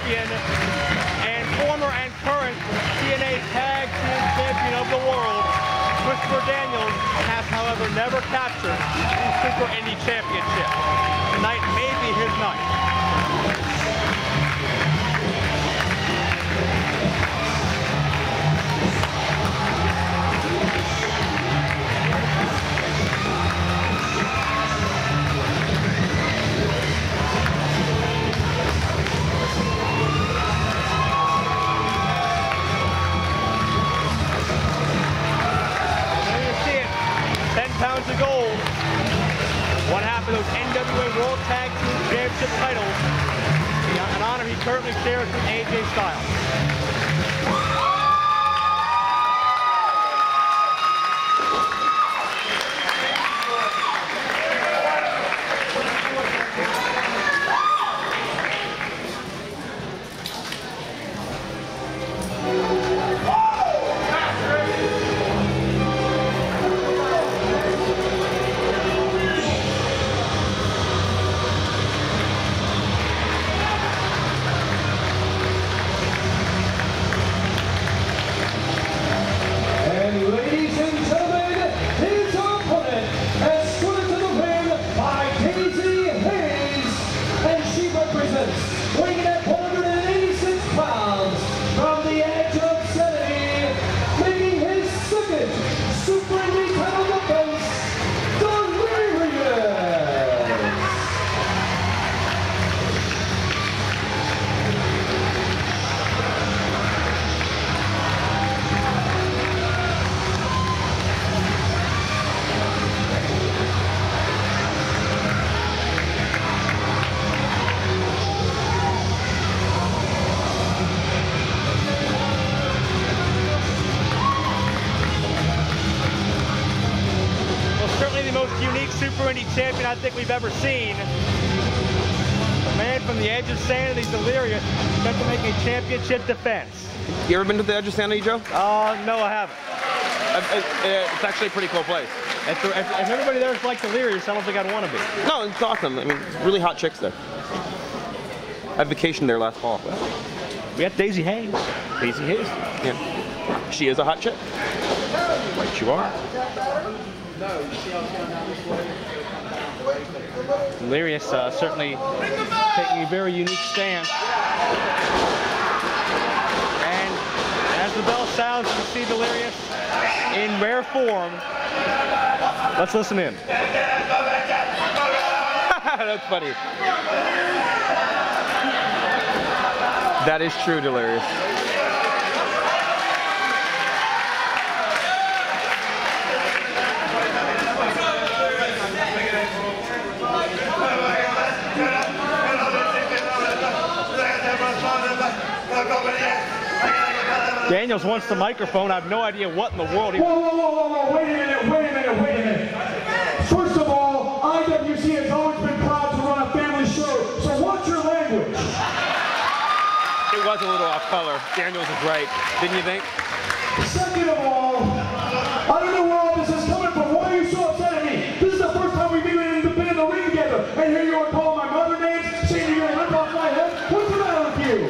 Champion and former and current TNA Tag Team Champion of the world, Christopher Daniels, has, however, never captured the Super Indy Championship. Tonight may be his night. Pounds of gold, one half of those NWA World Tag Team Championship titles, an honor he currently shares with AJ Styles. Weighing at 186 pounds from the edge of 70, making his second Super Indy title defense, Delirious. The most unique Super Indy Champion I think we've ever seen. The man from the edge of sanity, Delirious, set to make a championship defense. You ever been to the edge of sanity, Joe? No, I haven't. It's actually a pretty cool place. If everybody there is like Delirious, I don't think I'd want to be. No, it's awesome. I mean, really hot chicks there. I vacationed there last fall. We got Daisy Hayes. Daisy Hayes. Yeah. She is a hot chick. Right you are. Delirious certainly taking a very unique stance. And as the bell sounds, you see Delirious in rare form. Let's listen in. That's funny. That is true, Delirious. Daniels wants the microphone. I have no idea what in the world he... Whoa, wait a minute. First of all, IWC has always been proud to run a family show, so what's your language? It was a little off color. Daniels is right. Didn't you think? Second of all, I don't know where all this is coming from. Why are you so upset at me? This is the first time we've even been in the ring together, and here you are calling my mother names, saying you're going to rip off my head? What's the matter with you?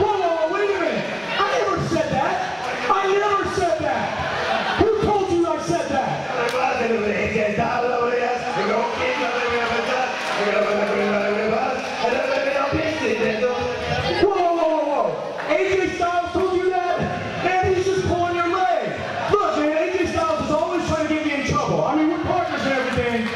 Whoa, wait a minute. I never said that. Who told you I said that? Whoa. AJ Styles told you that? Man, he's just pulling your leg. Look, man, AJ Styles is always trying to get me in trouble. I mean, we're partners and everything,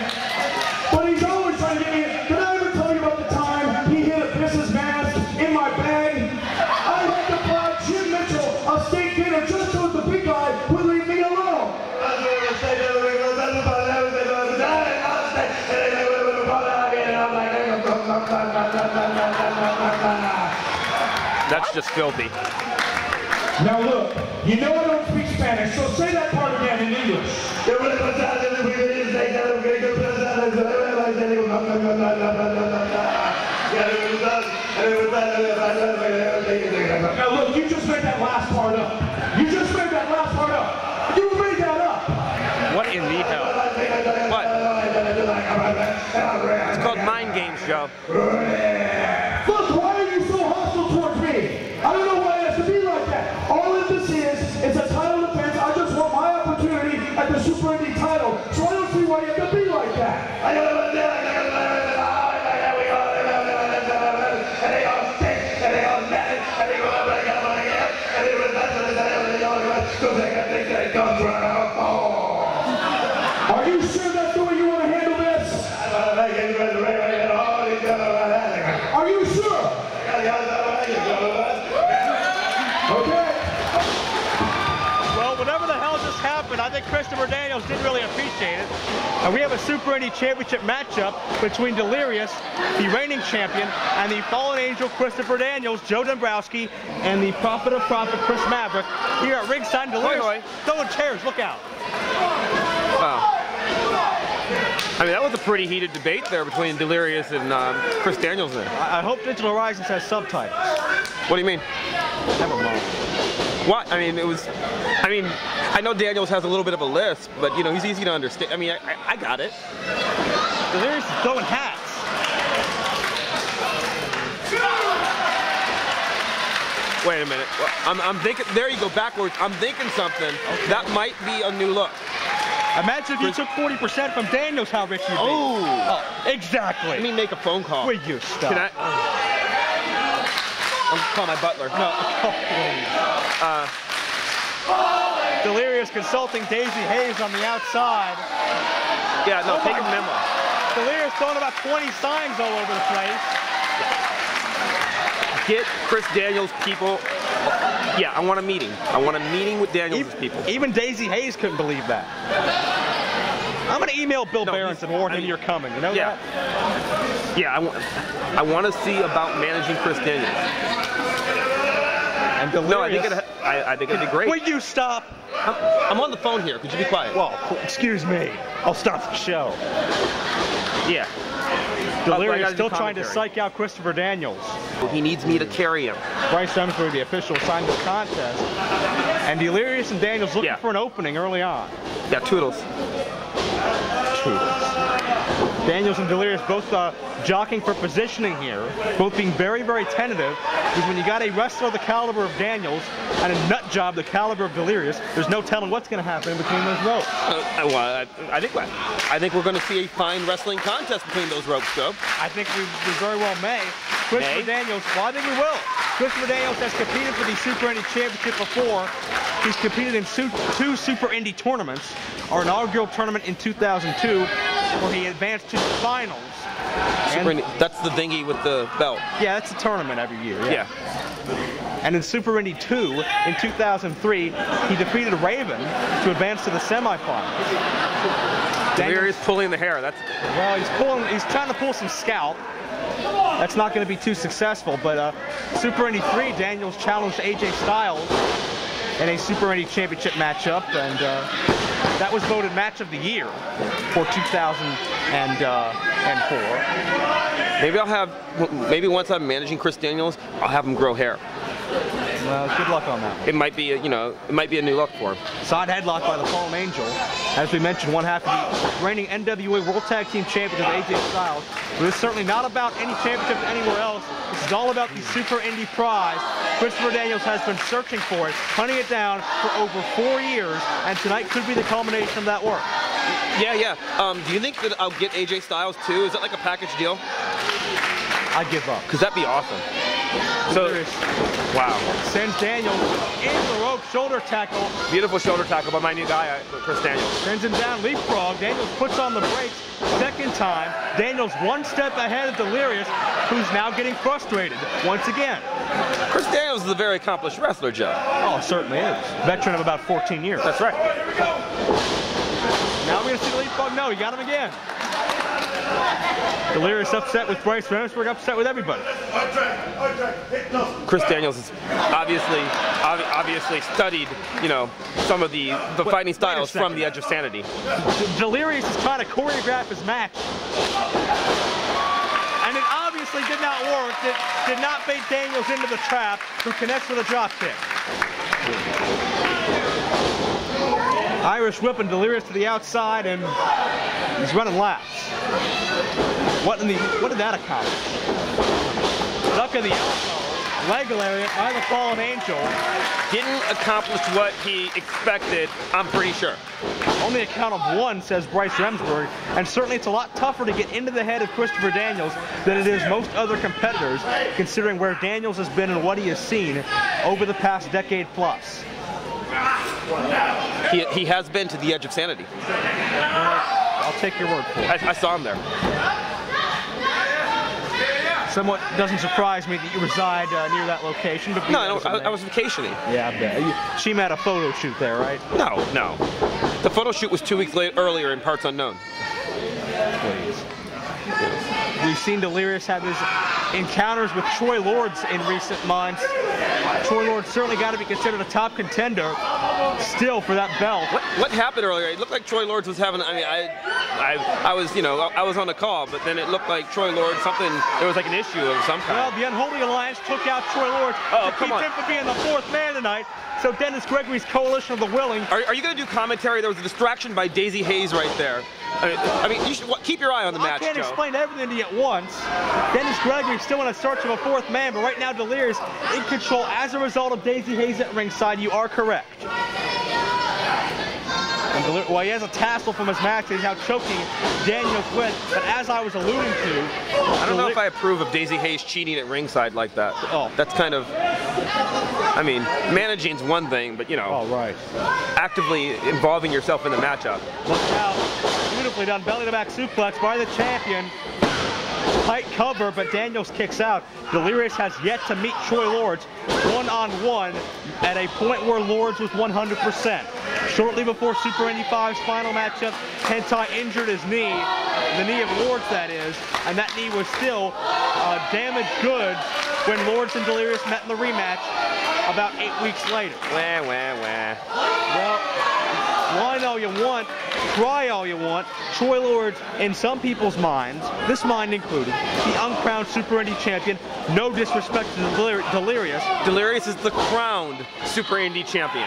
but he's always trying to get me in. Did I ever tell you about the time he hid a business mask in my bag? I had to buy Jim Mitchell a steak dinner just so the big guy would leave me alone. That's just filthy. Now look, you know I don't speak Spanish, so say that part again in English. Now look, you just made that last part up. You Joe. Look, why are you so hostile towards me? I don't know why it has to be like that. All of this is a title defense. I just want my opportunity at the Super Indy title. So I don't see why you have to be like that. Are you sure that's the way you want to handle this? Are you sure? Okay. Well, whatever the hell just happened, I think Christopher Daniels didn't really appreciate it. And we have a Super Indy Championship matchup between Delirious, the reigning champion, and the fallen angel Christopher Daniels, Joe Dombrowski, and the prophet of prophet Chris Maverick here at ringside. Delirious throwing chairs, look out. Wow. I mean, that was a pretty heated debate there between Delirious and Chris Daniels there. I hope Digital Horizons has subtitles. What do you mean? Never mind. What? I mean, I know Daniels has a little bit of a lisp, but, you know, he's easy to understand. I mean, I got it. Delirious is throwing hats. Wait a minute. I'm thinking, there you go, backwards. I'm thinking something. Okay. That might be a new look. Imagine if you took 40% from Daniels, how rich you'd be. Oh, exactly. Let me make a phone call. Will you stop? Can I? I'll call my butler. No. Delirious consulting Daisy Hayes on the outside. Yeah, no, take a memo. Delirious throwing about 20 signs all over the place. Get Chris Daniels' people. Yeah, I want a meeting. I want a meeting with Daniels' people. Even Daisy Hayes couldn't believe that. I'm going to email Bill Behrens and warn him you're coming. You know that? Yeah, I want to see about managing Chris Daniels. And Delirious. No, I think it'd be great. Will you stop? I'm on the phone here. Could you be quiet? Well, excuse me. I'll stop the show. Yeah. Delirious still trying to psych out Christopher Daniels. He needs me to carry him. Bryce Remsbury, the official, signed the contest. And Delirious and Daniels looking for an opening early on. Yeah, toodles. Toodles. Daniels and Delirious both jockeying for positioning here, both being very, very tentative, because when you got a wrestler the caliber of Daniels and a nut job the caliber of Delirious, there's no telling what's going to happen in between those ropes. I think we're going to see a fine wrestling contest between those ropes, Joe. I think we very well may. Christopher Daniels, well, I think we will. Christopher Daniels has competed for the Super Indy Championship before. He's competed in two Super Indy tournaments, our inaugural tournament in 2002, where he advanced to the finals. That's the thingy with the belt. Yeah, that's a tournament every year. Yeah. And in Super Indy 2, in 2003, he defeated Raven to advance to the semifinals. Delirious pulling the hair. Well, he's trying to pull some scalp. That's not going to be too successful, but Super Indy 3, Daniels challenged AJ Styles in a Super Indy Championship matchup, and that was voted Match of the Year for 2004. Maybe once I'm managing Chris Daniels, I'll have him grow hair. Well, good luck on that. It might be, it might be a new look for him. Side headlock by the Fallen Angel. As we mentioned, one half of the reigning NWA World Tag Team Champion of AJ Styles. But it's certainly not about any championships anywhere else. This is all about the Super Indy prize. Christopher Daniels has been searching for it, hunting it down for over 4 years, and tonight could be the culmination of that work. Yeah. Do you think that I'll get AJ Styles too? Is that like a package deal? I give up. Because that'd be awesome. So, wow. Sends Daniels in the rope, shoulder tackle. Beautiful shoulder tackle by my new guy, Chris Daniels. Sends him down, leapfrog. Daniels puts on the brakes. Second time, Daniels one step ahead of Delirious, who's now getting frustrated once again. Chris Daniels is a very accomplished wrestler, Joe. Oh, certainly is. Veteran of about 14 years. That's right. Now we're going to see the leapfrog. No, he got him again. Delirious upset with Bryce Remsbury, upset with everybody. Chris Daniels has obviously studied, some of the fighting styles from the Edge of Sanity. Delirious is trying to choreograph his match. And it obviously did not work. It did not bait Daniels into the trap, who connects with a drop kick. Irish whip and Delirious to the outside, and he's running laps. What did that accomplish? Duck of the elbow, leg lariat by the fallen angel. Didn't accomplish what he expected, I'm pretty sure. Only a count of one, says Bryce Remsburg, and certainly it's a lot tougher to get into the head of Christopher Daniels than it is most other competitors, considering where Daniels has been and what he has seen over the past decade plus. He has been to the edge of sanity. I'll take your word for it. I saw him there. Somewhat doesn't surprise me that you reside near that location. But no, I was vacationing. Yeah, I bet. She had a photo shoot there, right? No. The photo shoot was 2 weeks earlier in parts unknown. Please. We've seen Delirious have his encounters with Troy Lords in recent months. Troy Lords certainly got to be considered a top contender still for that belt. What happened earlier? It looked like Troy Lords was having. I mean, I was on the call, but then it looked like Troy Lords there was like an issue of some kind. Well, the Unholy Alliance took out Troy Lords to keep him from being the fourth man tonight. So Dennis Gregory's Coalition of the Willing. Are you going to do commentary? There was a distraction by Daisy Hayes right there. I mean, you should keep your eye on the match, I can't Joe. explain everything to you at once. Dennis Gregory's still in a search of a fourth man, but right now Delirious in control as a result of Daisy Hayes at ringside. You are correct. Well, he has a tassel from his match. He's now choking Daniels with. But as I was alluding to, I don't know if I approve of Daisy Hayes cheating at ringside like that. Oh, that's kind of. I mean, managing's one thing, but you know, actively involving yourself in the matchup. Look out! Beautifully done, belly-to-back suplex by the champion. Tight cover, but Daniels kicks out. Delirious has yet to meet Troy Lords one-on-one at a point where Lords was 100%. Shortly before Super Indy 5's final matchup, Hentai injured his knee, the knee of Lords that is, and that knee was still damaged goods when Lords and Delirious met in the rematch about 8 weeks later. Well, whine all you want, cry all you want. Troy Lords, in some people's minds, this mind included, the uncrowned Super Indy Champion. No disrespect to Delirious. Delirious is the crowned Super Indy Champion.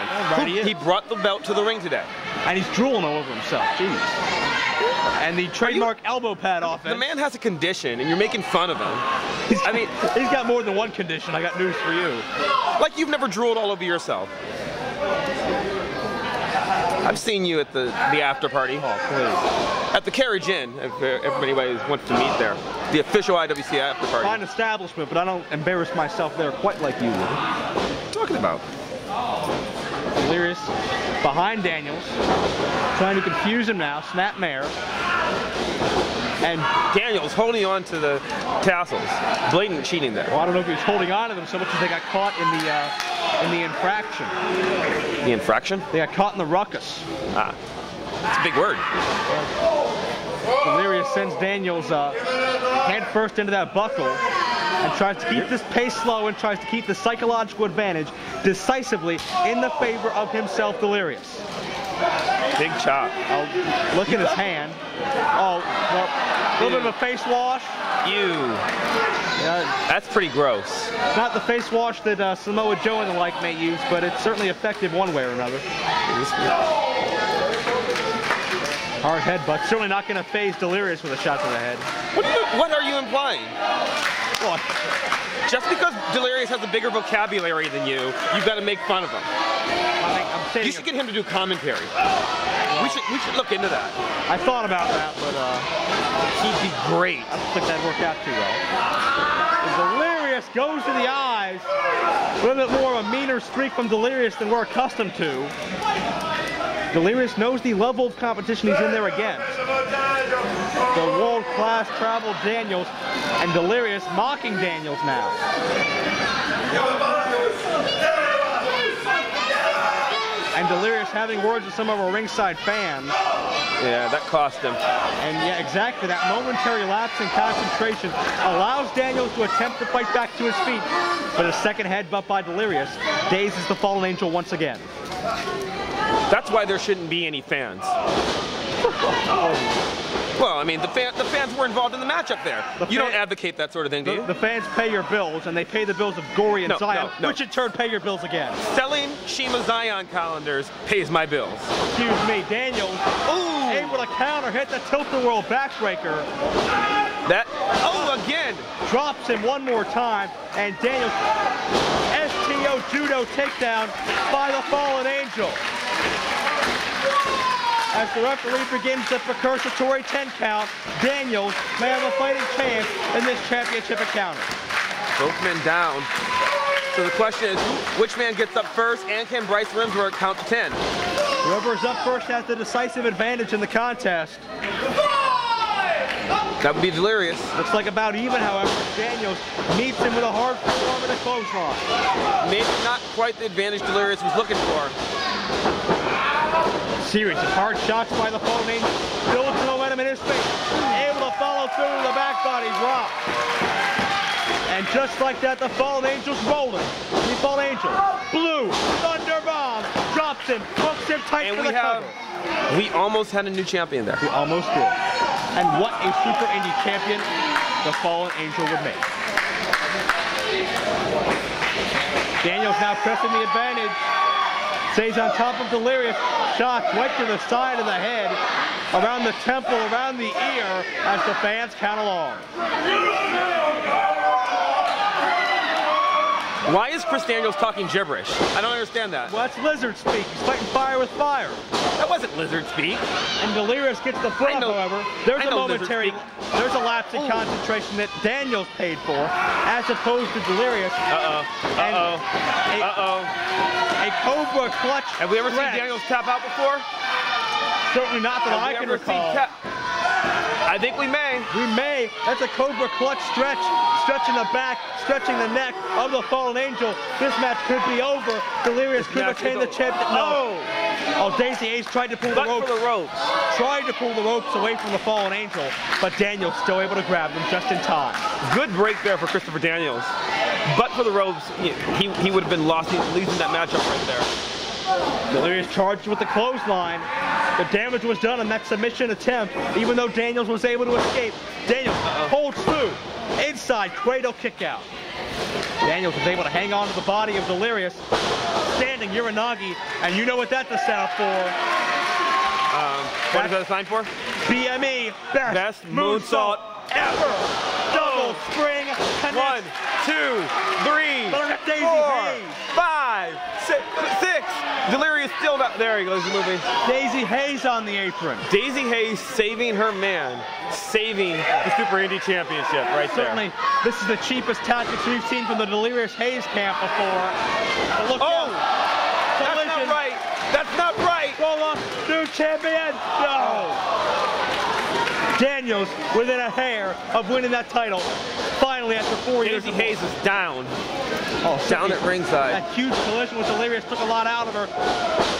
He brought the belt to the ring today. And he's drooling all over himself. Jeez. And the trademark elbow pad offense. The man has a condition, and you're making fun of him. I mean, he's got more than one condition. I got news for you. Like you've never drooled all over yourself. I've seen you at the after party. Oh, please. At the Carriage Inn, if everybody wants to meet there. The official IWC after party. Fine establishment, but I don't embarrass myself there quite like you would. What are you talking about? Delirious behind Daniels, trying to confuse him now, snapmare. And Daniels holding on to the tassels. Blatant cheating there. Well, I don't know if he was holding on to them so much as they got caught in the infraction. The infraction? They got caught in the ruckus. Ah, that's a big word. Delirious sends Daniels head first into that buckle and tries to keep this pace slow and tries to keep the psychological advantage decisively in the favor of himself, Delirious. Big chop. Oh, look at his hand. Oh, well, a little bit of a face wash. Ew. That's pretty gross. It's not the face wash that Samoa Joe and the like may use, but it's certainly effective one way or another. Hard headbutt. Certainly not going to phase Delirious with a shot to the head. What are you implying? What? Just because Delirious has a bigger vocabulary than you, you've got to make fun of him. You should get him to do commentary. We should look into that. I thought about that, but he'd be great. I don't think that'd work out too well. Delirious goes to the eyes. A little bit more of a meaner streak from Delirious than we're accustomed to. Delirious knows the level of competition he's in there against. The world-class travel Daniels, and Delirious mocking Daniels now. And Delirious having words with some of our ringside fans. Yeah, that cost him. And yeah, exactly. That momentary lapse in concentration allows Daniels to attempt to fight back to his feet. But a second headbutt by Delirious dazes the fallen angel once again. That's why there shouldn't be any fans. Well, I mean, the fans were involved in the matchup there. You don't advocate that sort of thing, do you? The fans pay your bills, and they pay the bills of Gory and Zion, which in turn pay your bills again. Selling Shima Zion calendars pays my bills. Excuse me, Daniels. Ooh! Able to counter, hit the tilt-the-world backbreaker. Again! Drops him one more time, and Daniels, STO judo takedown by the Fallen Angel. As the referee begins the precursory 10 count, Daniels may have a fighting chance in this championship encounter. Both men down. So the question is, which man gets up first, and can Bryce Rimsworth count to 10? Whoever is up first has the decisive advantage in the contest. That would be Delirious. Looks like about even, however. Daniels meets him with a hard forearm and a clothesline. Maybe not quite the advantage Delirious was looking for. Series of hard shots by the Fallen Angel. Builds momentum in his face. Able to follow through with a back body drop. And just like that, the Fallen Angel's rolling. The Fallen Angel, blue, thunder bomb, drops him, hooks him tight for the cover. We almost had a new champion there. We almost did. And what a Super Indy champion the Fallen Angel would make. Daniels now pressing the advantage. Stays on top of Delirious. Shots right to the side of the head, around the temple, around the ear, as the fans count along. Why is Chris Daniels talking gibberish? I don't understand that. Well, that's lizard speak. He's fighting fire with fire. That wasn't lizard speak. And Delirious gets the foot up, however. There's a momentary, there's a lapse in concentration that Daniels paid for, as opposed to Delirious. A Cobra clutch. Have we ever seen Daniels tap out before? Certainly not that I can recall. I think we may. We may. That's a Cobra clutch stretch. Stretching the back, stretching the neck of the Fallen Angel. This match could be over. Delirious could retain the championship. No. Oh, Daisy Ace tried to pull the ropes. Tried to pull the ropes away from the Fallen Angel, but Daniels still able to grab them just in time. Good break there for Christopher Daniels. But for the ropes, he would have been losing that matchup right there. Delirious charged with the clothesline. The damage was done on that submission attempt, even though Daniels was able to escape. Daniels holds through. Inside cradle kick out. Daniels was able to hang on to the body of Delirious. Standing Uranagi, and you know what that's a setup for. What is that a sign for? BME, best moonsault ever. Double spring connect. 1, 2, 3, 4, 5, 6. Delirious still not. There he goes, moving. Daisy Hayes on the apron. Daisy Hayes saving her man, saving the Super Indy Championship right Certainly, there. This is the cheapest tactics we've seen from the Delirious Hayes camp before. But look out. That's not right. That's not right. New champion. No. Daniels within a hair of winning that title. Finally, after 4 years. Daisy Hayes is down. Down at ringside. That huge collision with Delirious took a lot out of her.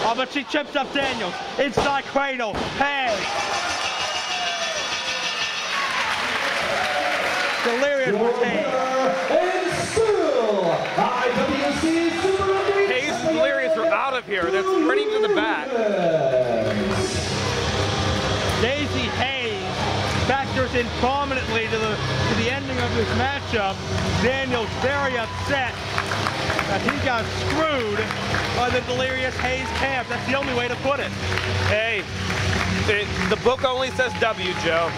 Oh, but she chips up Daniels. Inside cradle. Hayes. Delirious retains. IWC Super Indy Hayes and Delirious are out of here. They're sprinting to the back. Daisy Hayes factors in prominently to the ending of this matchup. Daniels very upset that he got screwed by the Delirious Hayes camp. That's the only way to put it. Hey, the book only says W, Joe.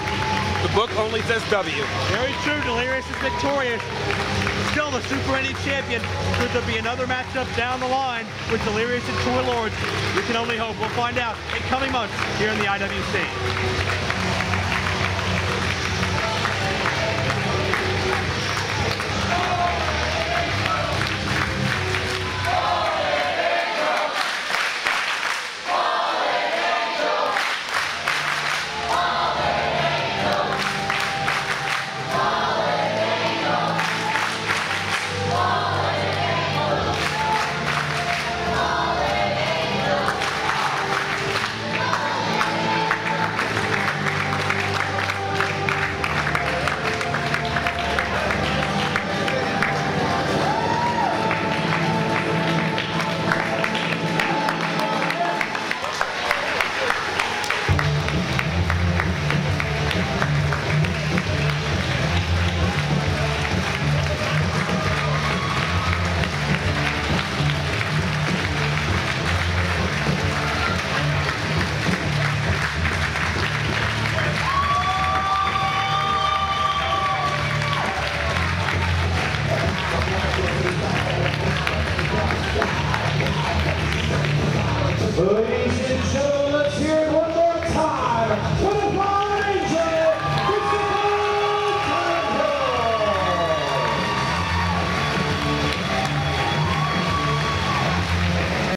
The book only says W. Very true. Delirious is victorious. Still the Super Indy Champion. Could there be another matchup down the line with Delirious and Troy Lords? We can only hope. We'll find out in coming months here in the IWC. Ladies and gentlemen, let's hear it one more time.